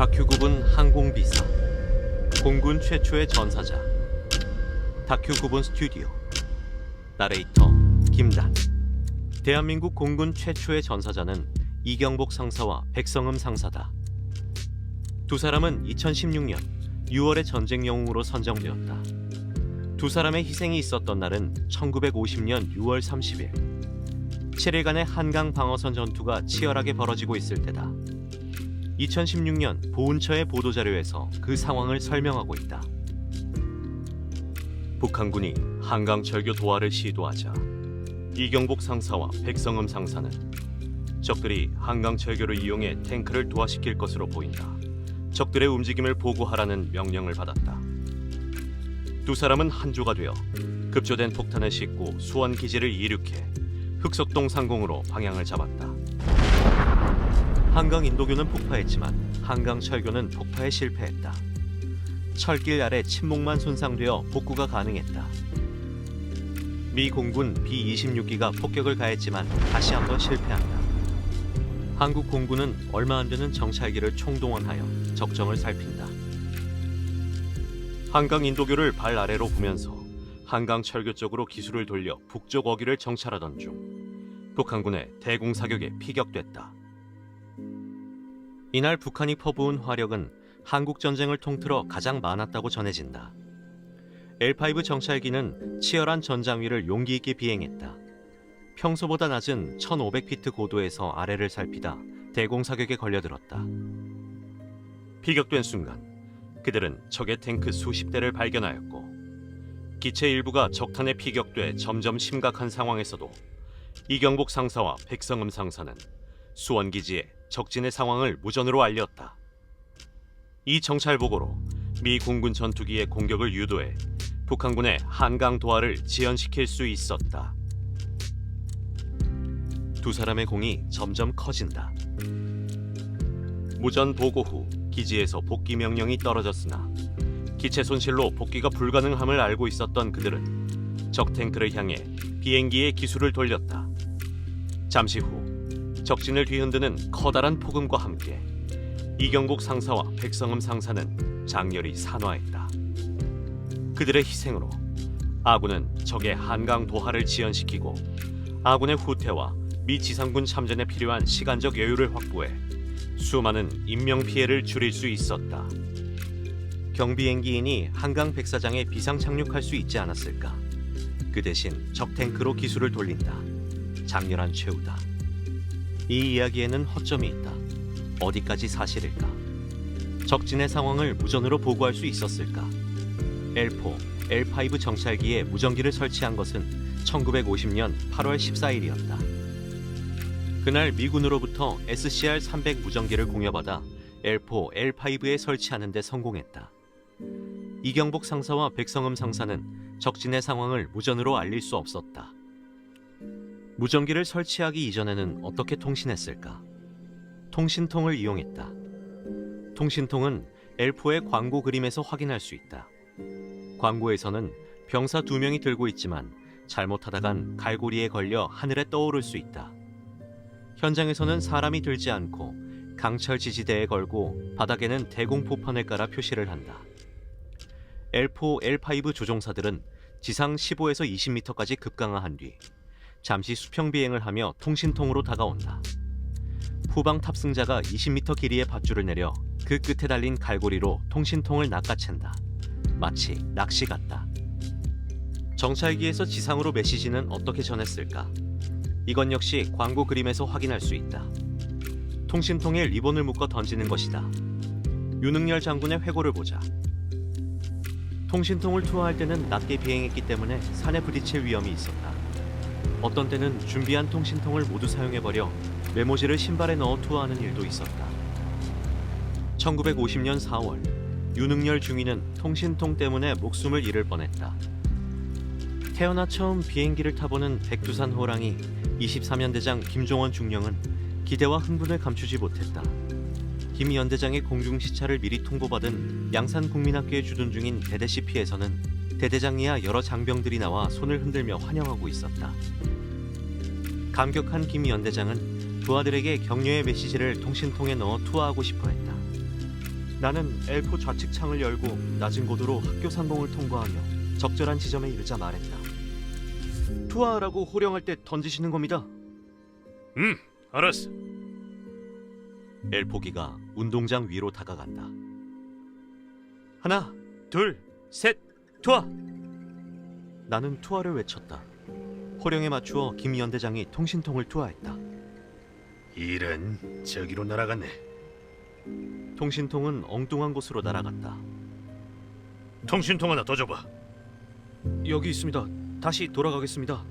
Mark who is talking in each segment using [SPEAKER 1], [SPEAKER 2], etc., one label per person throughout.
[SPEAKER 1] 다큐9분 항공비사, 공군 최초의 전사자, 다큐9분 스튜디오, 나레이터 김단. 대한민국 공군 최초의 전사자는 이경복 상사와 백성음 상사다. 두 사람은 2016년 6월에 전쟁 영웅으로 선정되었다. 두 사람의 희생이 있었던 날은 1950년 6월 30일. 7일간의 한강 방어선 전투가 치열하게 벌어지고 있을 때다. 2016년 보훈처의 보도자료에서 그 상황을 설명하고 있다. 북한군이 한강 철교 도하를 시도하자 이경복 상사와 백성음 상사는 적들이 한강 철교를 이용해 탱크를 도하시킬 것으로 보인다. 적들의 움직임을 보고하라는 명령을 받았다. 두 사람은 한조가 되어 급조된 폭탄을 싣고 수원 기지를 이륙해 흑석동 상공으로 방향을 잡았다. 한강 인도교는 폭파했지만 한강 철교는 폭파에 실패했다. 철길 아래 침목만 손상되어 복구가 가능했다. 미 공군 B-26기가 폭격을 가했지만 다시 한번 실패한다. 한국 공군은 얼마 안 되는 정찰기를 총동원하여 적정을 살핀다. 한강 인도교를 발 아래로 보면서 한강 철교 쪽으로 기수를 돌려 북쪽 어귀를 정찰하던 중 북한군의 대공사격에 피격됐다. 이날 북한이 퍼부은 화력은 한국 전쟁을 통틀어 가장 많았다고 전해진다. L5 정찰기는 치열한 전장 위를 용기 있게 비행했다. 평소보다 낮은 1500피트 고도에서 아래를 살피다 대공사격에 걸려들었다. 피격된 순간 그들은 적의 탱크 수십 대를 발견하였고 기체 일부가 적탄에 피격돼 점점 심각한 상황에서도 이경복 상사와 백성음 상사는 수원기지에 적진의 상황을 무전으로 알렸다. 이 정찰보고로 미 공군 전투기의 공격을 유도해 북한군의 한강 도하를 지연시킬 수 있었다. 두 사람의 공이 점점 커진다. 무전 보고 후 기지에서 복귀 명령이 떨어졌으나 기체 손실로 복귀가 불가능함을 알고 있었던 그들은 적 탱크를 향해 비행기의 기수를 돌렸다. 잠시 후 적진을 뒤흔드는 커다란 폭음과 함께 이경복 상사와 백성음 상사는 장렬히 산화했다. 그들의 희생으로 아군은 적의 한강 도하를 지연시키고 아군의 후퇴와 미 지상군 참전에 필요한 시간적 여유를 확보해 수많은 인명피해를 줄일 수 있었다. 경비행기인이 한강 백사장에 비상 착륙할 수 있지 않았을까? 그 대신 적 탱크로 기수를 돌린다. 장렬한 최후다. 이 이야기에는 허점이 있다. 어디까지 사실일까? 적진의 상황을 무전으로 보고할 수 있었을까? L4, L5 정찰기에 무전기를 설치한 것은 1950년 8월 14일이었다. 그날 미군으로부터 SCR-300 무전기를 공여받아 L4, L5에 설치하는 데 성공했다. 이경복 상사와 백성음 상사는 적진의 상황을 무전으로 알릴 수 없었다. 무전기를 설치하기 이전에는 어떻게 통신했을까? 통신통을 이용했다. 통신통은 L4의 광고 그림에서 확인할 수 있다. 광고에서는 병사 2명이 들고 있지만 잘못하다간 갈고리에 걸려 하늘에 떠오를 수 있다. 현장에서는 사람이 들지 않고 강철 지지대에 걸고 바닥에는 대공포판을 깔아 표시를 한다. L4, L5 조종사들은 지상 15에서 20m까지 급강하한 뒤 잠시 수평 비행을 하며 통신통으로 다가온다. 후방 탑승자가 20m 길이의 밧줄을 내려 그 끝에 달린 갈고리로 통신통을 낚아챈다. 마치 낚시 같다. 정찰기에서 지상으로 메시지는 어떻게 전했을까? 이건 역시 광고 그림에서 확인할 수 있다. 통신통에 리본을 묶어 던지는 것이다. 윤흥열 장군의 회고를 보자. 통신통을 투하할 때는 낮게 비행했기 때문에 산에 부딪힐 위험이 있었다. 어떤 때는 준비한 통신통을 모두 사용해버려 메모지를 신발에 넣어 투하하는 일도 있었다. 1950년 4월 윤흥열 중위는 통신통 때문에 목숨을 잃을 뻔했다. 태어나 처음 비행기를 타보는 백두산 호랑이 23연대장 김종원 중령은 기대와 흥분을 감추지 못했다. 김 연대장의 공중시차를 미리 통보받은 양산국민학교에 주둔 중인 대대 CP에서는 대대장이야 여러 장병들이 나와 손을 흔들며 환영하고 있었다. 감격한 김 연대장은 부하들에게 격려의 메시지를 통신통에 넣어 투하하고 싶어 했다. 나는 엘포 좌측 창을 열고 낮은 고도로 학교 상공을 통과하며 적절한 지점에 이르자 말했다. 투하하라고 호령할 때 던지시는 겁니다.
[SPEAKER 2] 알았어.
[SPEAKER 1] 엘포기가 운동장 위로 다가간다.
[SPEAKER 2] 하나, 둘, 셋, 투하!
[SPEAKER 1] 나는 투하를 외쳤다. 호령에 맞추어 김 연대장이 통신통을 투하했다.
[SPEAKER 2] 이런, 저기로 날아갔네.
[SPEAKER 1] 통신통은 엉뚱한 곳으로 날아갔다.
[SPEAKER 2] 통신통 하나 더 줘봐.
[SPEAKER 1] 여기 있습니다. 다시 돌아가겠습니다.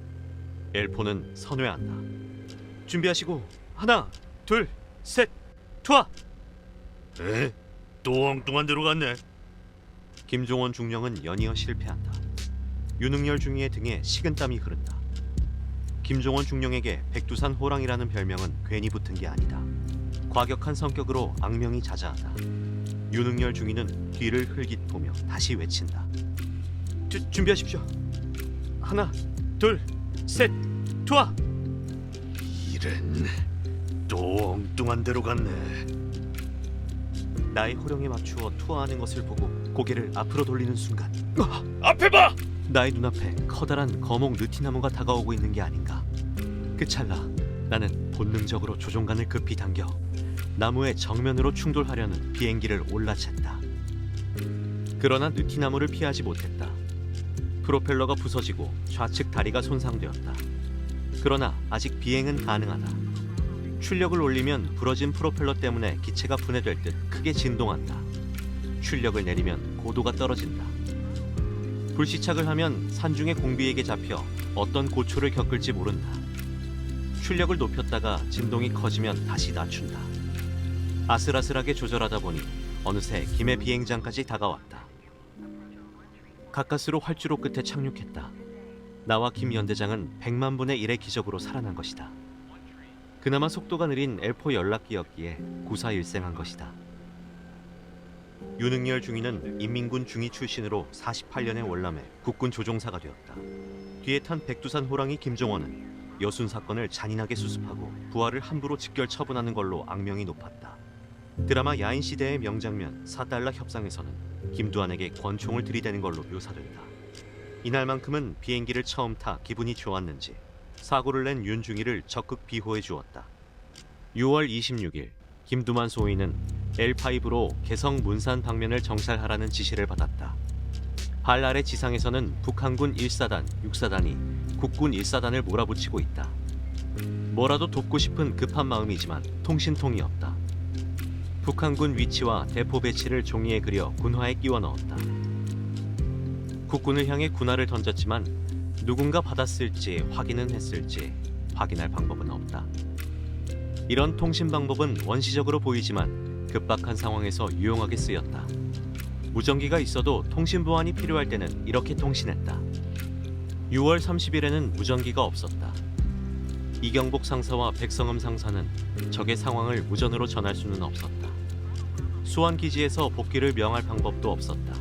[SPEAKER 1] 엘포는 선회한다. 준비하시고 하나, 둘, 셋, 투하!
[SPEAKER 2] 에? 또 엉뚱한 데로 갔네.
[SPEAKER 1] 김종원 중령은 연이어 실패한다. 윤응열 중위의 등에 식은땀이 흐른다. 김종원 중령에게 백두산 호랑이라는 별명은 괜히 붙은 게 아니다. 과격한 성격으로 악명이 자자하다. 윤응열 중위는 뒤를 흘깃 보며 다시 외친다. 준비하십시오. 하나, 둘, 셋, 투하!
[SPEAKER 2] 이런, 또 엉뚱한 데로 갔네.
[SPEAKER 1] 나의 호령에 맞추어 투하하는 것을 보고 고개를 앞으로 돌리는 순간
[SPEAKER 2] 앞에 봐!
[SPEAKER 1] 나의 눈앞에 커다란 거목 느티나무가 다가오고 있는 게 아닌가. 그 찰나 나는 본능적으로 조종간을 급히 당겨 나무의 정면으로 충돌하려는 비행기를 올라챘다. 그러나 느티나무를 피하지 못했다. 프로펠러가 부서지고 좌측 다리가 손상되었다. 그러나 아직 비행은 가능하다. 출력을 올리면 부러진 프로펠러 때문에 기체가 분해될 듯 크게 진동한다. 출력을 내리면 고도가 떨어진다. 불시착을 하면 산중의 공비에게 잡혀 어떤 고초를 겪을지 모른다. 출력을 높였다가 진동이 커지면 다시 낮춘다. 아슬아슬하게 조절하다 보니 어느새 김해 비행장까지 다가왔다. 가까스로 활주로 끝에 착륙했다. 나와 김 연대장은 100만 분의 1의 기적으로 살아난 것이다. 그나마 속도가 느린 엘포 연락기였기에 구사일생한 것이다. 윤응열 중위는 인민군 중위 출신으로 48년에 월남해 국군 조종사가 되었다. 뒤에 탄 백두산 호랑이 김종원은 여순 사건을 잔인하게 수습하고 부하를 함부로 직결 처분하는 걸로 악명이 높았다. 드라마 야인시대의 명장면 4달러 협상에서는 김두한에게 권총을 들이대는 걸로 묘사된다. 이날만큼은 비행기를 처음 타 기분이 좋았는지 사고를 낸 윤중이를 적극 비호해 주었다. 6월 26일 김두만 소위는 L5로 개성 문산 방면을 정찰하라는 지시를 받았다. 발 아래 지상에서는 북한군 1사단, 6사단이 국군 1사단을 몰아붙이고 있다. 뭐라도 돕고 싶은 급한 마음이지만 통신통이 없다. 북한군 위치와 대포 배치를 종이에 그려 군화에 끼워 넣었다. 국군을 향해 군화를 던졌지만 누군가 받았을지 확인은 했을지 확인할 방법은 없다. 이런 통신 방법은 원시적으로 보이지만 급박한 상황에서 유용하게 쓰였다. 무전기가 있어도 통신 보안이 필요할 때는 이렇게 통신했다. 6월 30일에는 무전기가 없었다. 이경복 상사와 백성음 상사는 적의 상황을 무전으로 전할 수는 없었다. 수원 기지에서 복귀를 명할 방법도 없었다.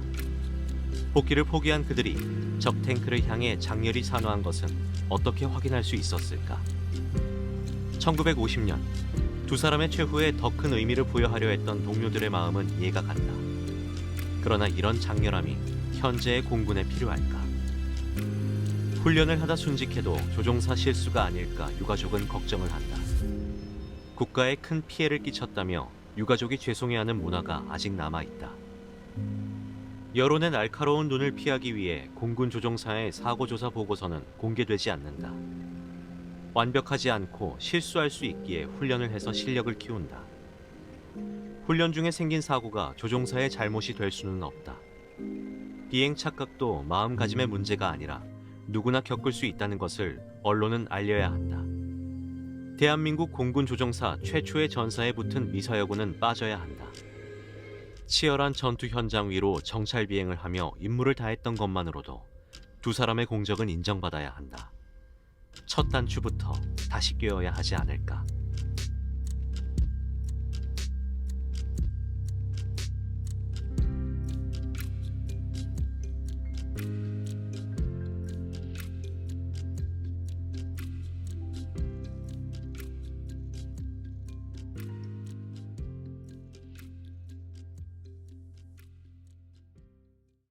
[SPEAKER 1] 복귀를 포기한 그들이 적 탱크를 향해 장렬히 산화한 것은 어떻게 확인할 수 있었을까? 1950년 두 사람의 최후에 더 큰 의미를 부여하려 했던 동료들의 마음은 이해가 간다. 그러나 이런 장렬함이 현재의 공군에 필요할까? 훈련을 하다 순직해도 조종사 실수가 아닐까 유가족은 걱정을 한다. 국가에 큰 피해를 끼쳤다며 유가족이 죄송해하는 문화가 아직 남아있다. 여론의 날카로운 눈을 피하기 위해 공군 조종사의 사고조사 보고서는 공개되지 않는다. 완벽하지 않고 실수할 수 있기에 훈련을 해서 실력을 키운다. 훈련 중에 생긴 사고가 조종사의 잘못이 될 수는 없다. 비행 착각도 마음가짐의 문제가 아니라 누구나 겪을 수 있다는 것을 언론은 알려야 한다. 대한민국 공군 조종사 최초의 전사에 붙은 미사여군은 빠져야 한다. 치열한 전투 현장 위로 정찰 비행을 하며 임무를 다했던 것만으로도 두 사람의 공적은 인정받아야 한다. 첫 단추부터 다시 꿰어야 하지 않을까.